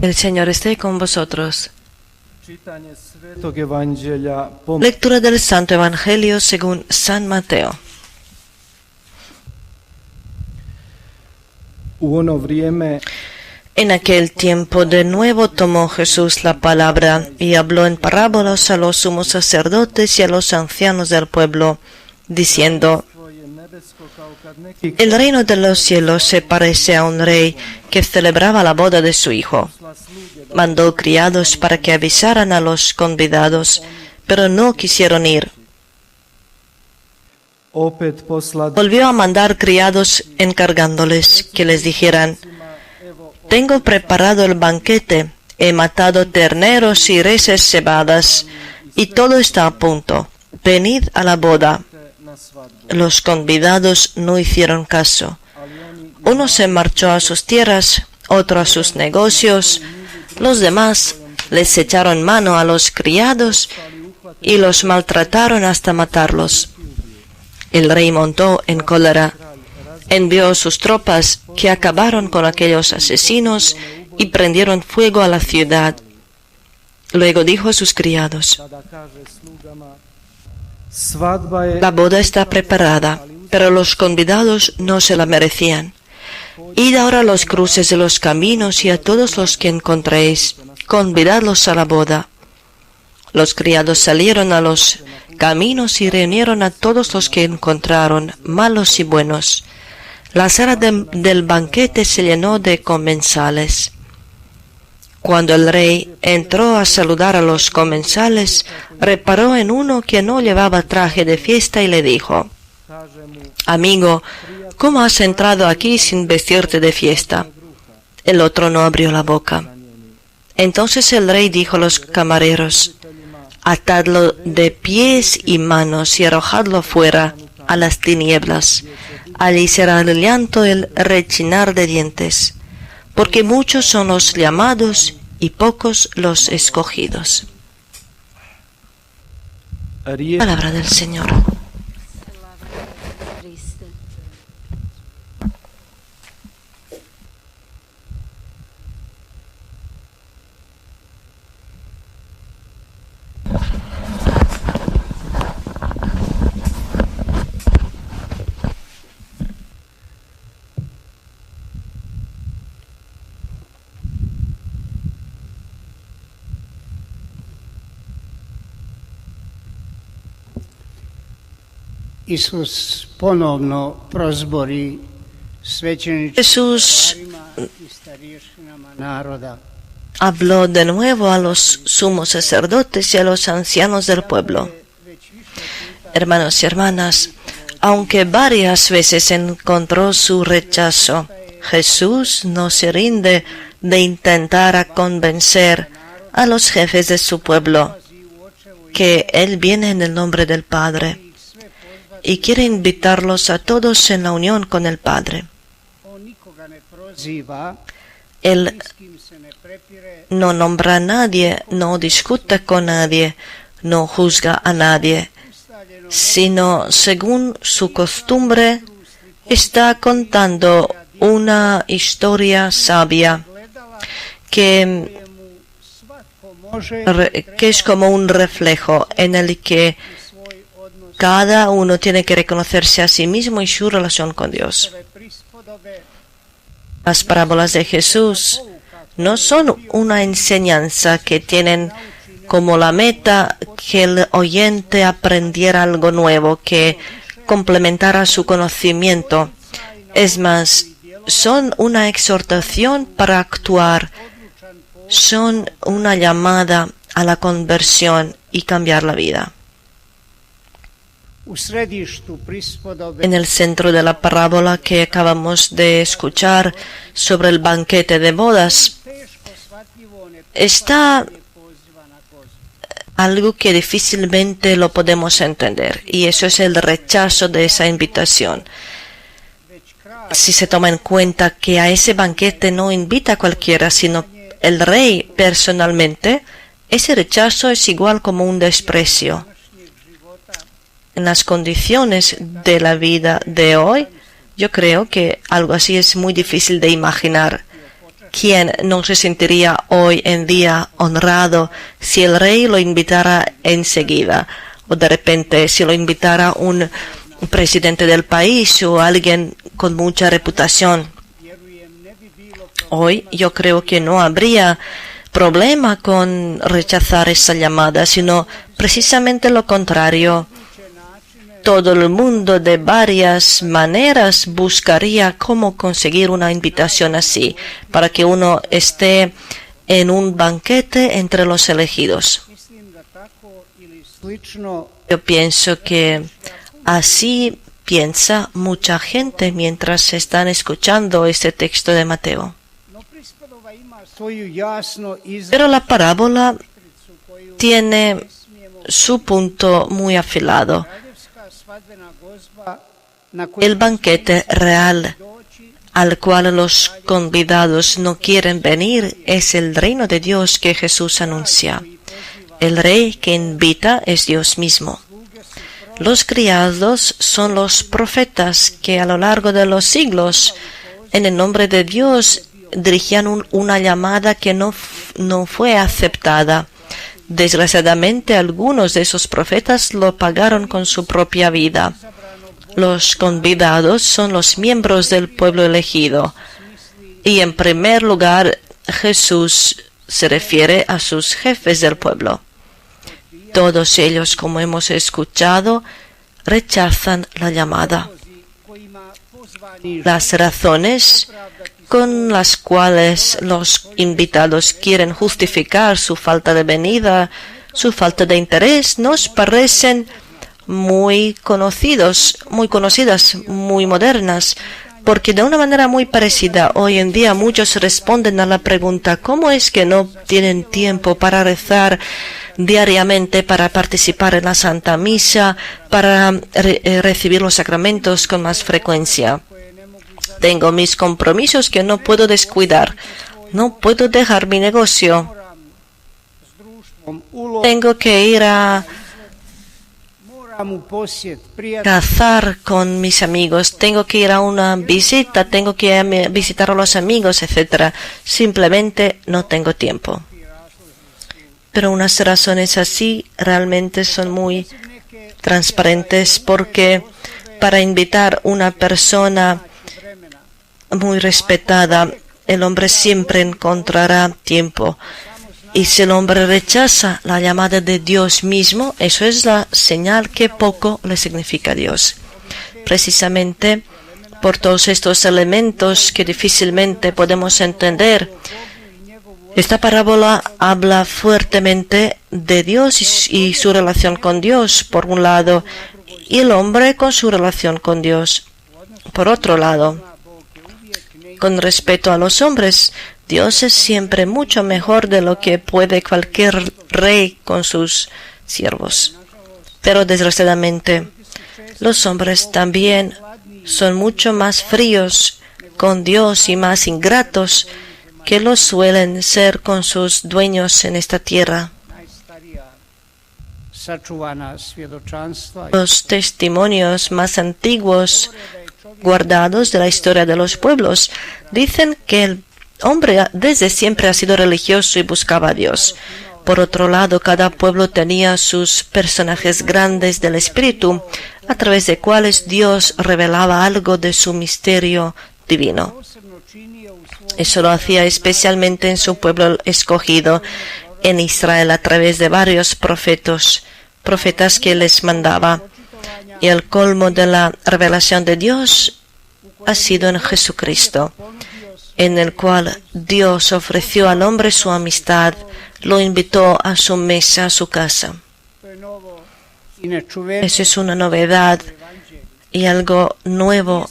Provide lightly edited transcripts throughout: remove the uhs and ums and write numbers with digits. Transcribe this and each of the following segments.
El Señor esté con vosotros. Lectura del Santo Evangelio según San Mateo. En aquel tiempo de nuevo tomó Jesús la palabra y habló en parábolas a los sumos sacerdotes y a los ancianos del pueblo, diciendo: El reino de los cielos se parece a un rey que celebraba la boda de su hijo. Mandó criados para que avisaran a los convidados, pero no quisieron ir. Volvió a mandar criados encargándoles que les dijeran: Tengo preparado el banquete, he matado terneros y reses cebadas, y todo está a punto. Venid a la boda. Los convidados no hicieron caso. Uno se marchó a sus tierras, otro a sus negocios. Los demás les echaron mano a los criados y los maltrataron hasta matarlos. El rey montó en cólera, envió sus tropas que acabaron con aquellos asesinos y prendieron fuego a la ciudad. Luego dijo a sus criados: La boda está preparada, pero los convidados no se la merecían. Id ahora a los cruces de los caminos y a todos los que encontréis, convidadlos a la boda. Los criados salieron a los caminos y reunieron a todos los que encontraron, malos y buenos. La sala del banquete se llenó de comensales. Cuando el rey entró a saludar a los comensales, reparó en uno que no llevaba traje de fiesta y le dijo: Amigo, ¿cómo has entrado aquí sin vestirte de fiesta? El otro no abrió la boca. Entonces el rey dijo a los camareros: Atadlo de pies y manos y arrojadlo fuera a las tinieblas. Allí será el llanto y el rechinar de dientes, porque muchos son los llamados y pocos los escogidos. Palabra del Señor. Isus ponovno prozbori svećeničkim Jesús i starješinama naroda. Habló de nuevo a los sumos sacerdotes y a los ancianos del pueblo. Hermanos y hermanas, aunque varias veces encontró su rechazo, Jesús no se rinde de intentar convencer a los jefes de su pueblo que Él viene en el nombre del Padre y quiere invitarlos a todos en la unión con el Padre. Él no nombra a nadie, no discute con nadie, no juzga a nadie, sino según su costumbre está contando una historia sabia que es como un reflejo en el que cada uno tiene que reconocerse a sí mismo y su relación con Dios. Las parábolas de Jesús no son una enseñanza que tienen como la meta que el oyente aprendiera algo nuevo, que complementara su conocimiento. Es más, son una exhortación para actuar, son una llamada a la conversión y cambiar la vida. En el centro de la parábola que acabamos de escuchar sobre el banquete de bodas está algo que difícilmente lo podemos entender, y eso es el rechazo de esa invitación. Si se toma en cuenta que a ese banquete no invita a cualquiera, sino el rey personalmente, ese rechazo es igual como un desprecio. En las condiciones de la vida de hoy, yo creo que algo así es muy difícil de imaginar. ¿quién no se sentiría hoy en día honrado si el rey lo invitara enseguida? O de repente si lo invitara un presidente del país o alguien con mucha reputación. Hoy yo creo que no habría problema con rechazar esa llamada, sino precisamente lo contrario. Todo el mundo de varias maneras buscaría cómo conseguir una invitación así, para que uno esté en un banquete entre los elegidos. Yo pienso que así piensa mucha gente mientras están escuchando este texto de Mateo. Pero la parábola tiene su punto muy afilado. El banquete real al cual los convidados no quieren venir es el reino de Dios que Jesús anuncia. El rey que invita es Dios mismo. Los criados son los profetas que a lo largo de los siglos, en el nombre de Dios, dirigían una llamada que no fue aceptada. Desgraciadamente, algunos de esos profetas lo pagaron con su propia vida. Los convidados son los miembros del pueblo elegido. Y en primer lugar, Jesús se refiere a sus jefes del pueblo. Todos ellos, como hemos escuchado, rechazan la llamada. Las razones con las cuales los invitados quieren justificar su falta de venida, su falta de interés, nos parecen muy conocidas, muy modernas, porque de una manera muy parecida hoy en día muchos responden a la pregunta ¿cómo es que no tienen tiempo para rezar diariamente, para participar en la Santa Misa, para recibir los sacramentos con más frecuencia? Tengo mis compromisos que no puedo descuidar. No puedo dejar mi negocio. Tengo que ir a cazar con mis amigos. Tengo que ir a una visita. Tengo que visitar a los amigos, etc. Simplemente no tengo tiempo. Pero unas razones así realmente son muy transparentes, porque para invitar a una persona muy respetada, el hombre siempre encontrará tiempo. Y si el hombre rechaza la llamada de Dios mismo, eso es la señal que poco le significa a Dios. Precisamente por todos estos elementos que difícilmente podemos entender, esta parábola habla fuertemente de Dios y su relación con Dios, por un lado, y el hombre con su relación con Dios, por otro lado. Con respecto a los hombres, Dios es siempre mucho mejor de lo que puede cualquier rey con sus siervos. Pero desgraciadamente, los hombres también son mucho más fríos con Dios y más ingratos que lo suelen ser con sus dueños en esta tierra. Los testimonios más antiguos guardados de la historia de los pueblos dicen que el hombre desde siempre ha sido religioso y buscaba a Dios. Por otro lado, cada pueblo tenía sus personajes grandes del espíritu, a través de cuales Dios revelaba algo de su misterio divino. Eso lo hacía especialmente en su pueblo escogido, en Israel, a través de varios profetas que les mandaba. Y el colmo de la revelación de Dios ha sido en Jesucristo, en el cual Dios ofreció al hombre su amistad, lo invitó a su mesa, a su casa. Eso es una novedad y algo nuevo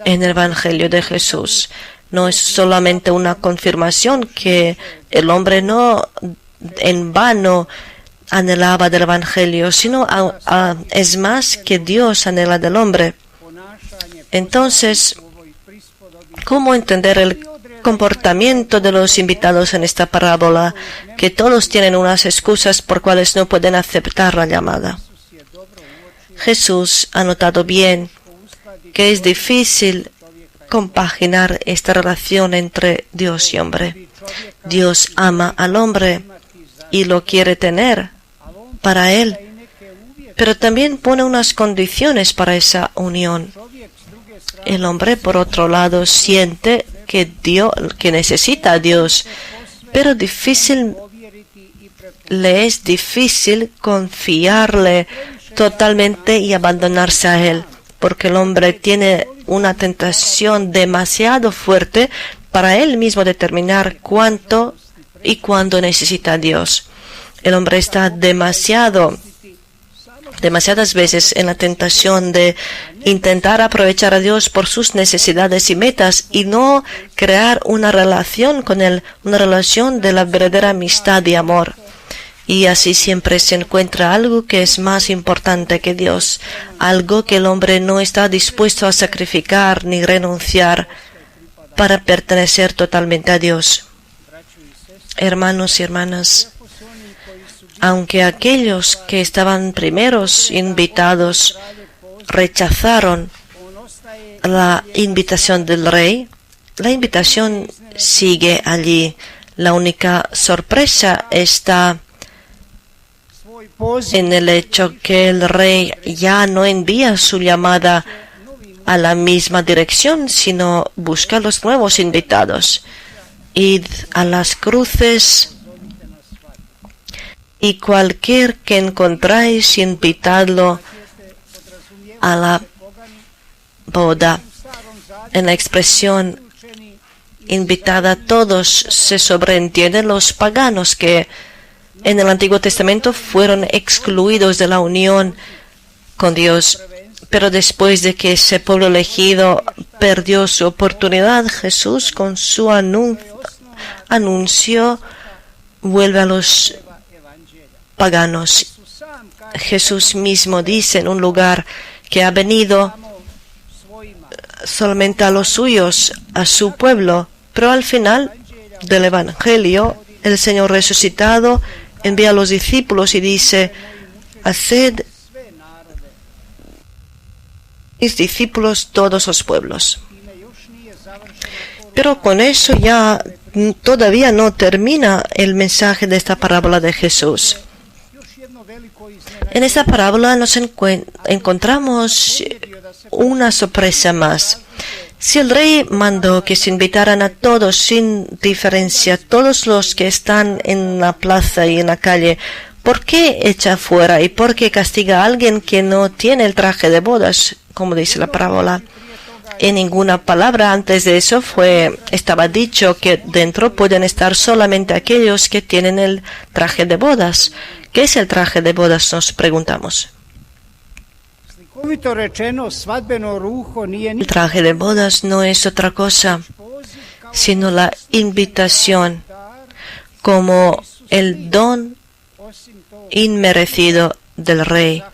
en el Evangelio de Jesús. No es solamente una confirmación que el hombre no en vano anhelaba del Evangelio, sino es más que Dios anhela del hombre. Entonces, ¿cómo entender el comportamiento de los invitados en esta parábola? Que todos tienen unas excusas por cuales no pueden aceptar la llamada. Jesús ha notado bien que es difícil compaginar esta relación entre Dios y hombre. Dios ama al hombre y lo quiere tener para él, pero también pone unas condiciones para esa unión. El hombre, por otro lado, siente que necesita a Dios, pero le es difícil confiarle totalmente y abandonarse a él, porque el hombre tiene una tentación demasiado fuerte para él mismo determinar cuánto y cuándo necesita a Dios. El hombre está demasiadas veces en la tentación de intentar aprovechar a Dios por sus necesidades y metas y no crear una relación con Él, una relación de la verdadera amistad y amor. Y así siempre se encuentra algo que es más importante que Dios, algo que el hombre no está dispuesto a sacrificar ni renunciar para pertenecer totalmente a Dios. Hermanos y hermanas, aunque aquellos que estaban primeros invitados rechazaron la invitación del rey, la invitación sigue allí. La única sorpresa está en el hecho que el rey ya no envía su llamada a la misma dirección, sino busca a los nuevos invitados. Id a las cruces y cualquier que encontráis, invitadlo a la boda. En la expresión invitada a todos se sobreentienden los paganos que en el Antiguo Testamento fueron excluidos de la unión con Dios. Pero después de que ese pueblo elegido perdió su oportunidad, Jesús con su anuncio vuelve a los paganos. Jesús mismo dice en un lugar que ha venido solamente a los suyos, a su pueblo, pero al final del Evangelio, el Señor resucitado envía a los discípulos y dice: haced mis discípulos todos los pueblos. Pero con eso ya todavía no termina el mensaje de esta parábola de Jesús. En esta parábola nos encontramos una sorpresa más. Si el rey mandó que se invitaran a todos sin diferencia, todos los que están en la plaza y en la calle, ¿por qué echa fuera y por qué castiga a alguien que no tiene el traje de bodas, como dice la parábola? En ninguna palabra antes de eso estaba dicho que dentro pueden estar solamente aquellos que tienen el traje de bodas. ¿Qué es el traje de bodas?, nos preguntamos. El traje de bodas no es otra cosa sino la invitación como el don inmerecido del rey,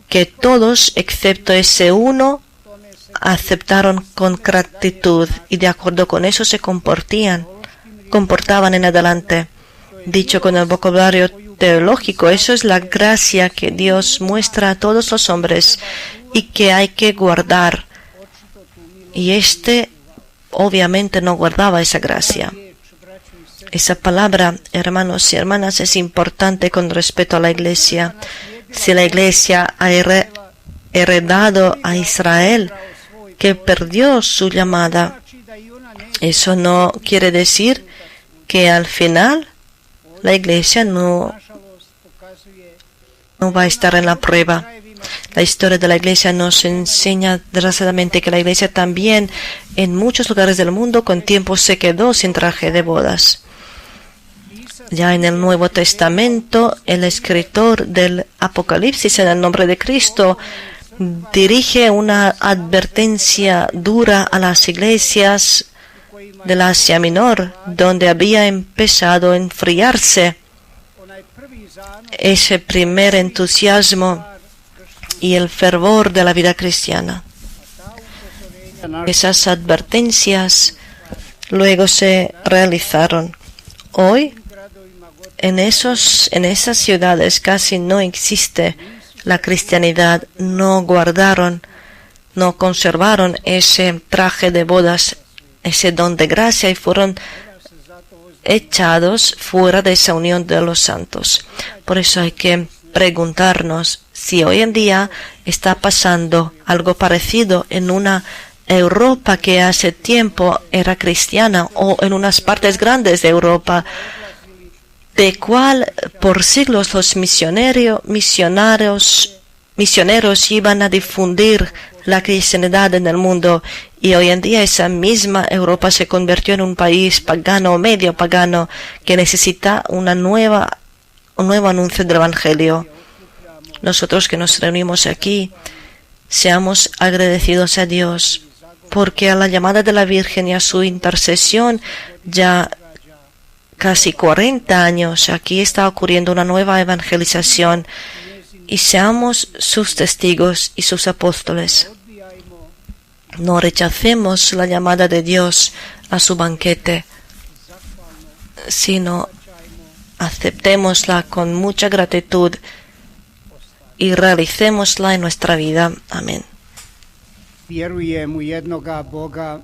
que todos, excepto ese uno, aceptaron con gratitud y de acuerdo con eso se comportaban en adelante. Dicho con el vocabulario teológico, eso es la gracia que Dios muestra a todos los hombres y que hay que guardar. Y obviamente no guardaba esa gracia. Esa palabra, hermanos y hermanas, es importante con respecto a la Iglesia. Si la Iglesia ha heredado a Israel, que perdió su llamada, eso no quiere decir que al final la Iglesia no va a estar en la prueba. La historia de la Iglesia nos enseña desgraciadamente que la Iglesia también en muchos lugares del mundo con tiempo se quedó sin traje de bodas. Ya en el Nuevo Testamento, el escritor del Apocalipsis en el nombre de Cristo dirige una advertencia dura a las iglesias del Asia Menor, donde había empezado a enfriarse ese primer entusiasmo y el fervor de la vida cristiana. Esas advertencias luego se realizaron. Hoy, en esas ciudades casi no existe la cristianidad, no guardaron no conservaron ese traje de bodas, ese don de gracia, y fueron echados fuera de esa unión de los santos. Por eso hay que preguntarnos si hoy en día está pasando algo parecido en una Europa que hace tiempo era cristiana, o en unas partes grandes de Europa, de cual por siglos los misioneros iban a difundir la cristiandad en el mundo, y hoy en día esa misma Europa se convirtió en un país pagano o medio pagano que necesita un nuevo anuncio del Evangelio. Nosotros que nos reunimos aquí, seamos agradecidos a Dios, porque a la llamada de la Virgen y a su intercesión, ya casi 40 años, aquí está ocurriendo una nueva evangelización, y seamos sus testigos y sus apóstoles. No rechacemos la llamada de Dios a su banquete, sino aceptémosla con mucha gratitud y realicémosla en nuestra vida. Amén. Vjerujem u jednoga Boga,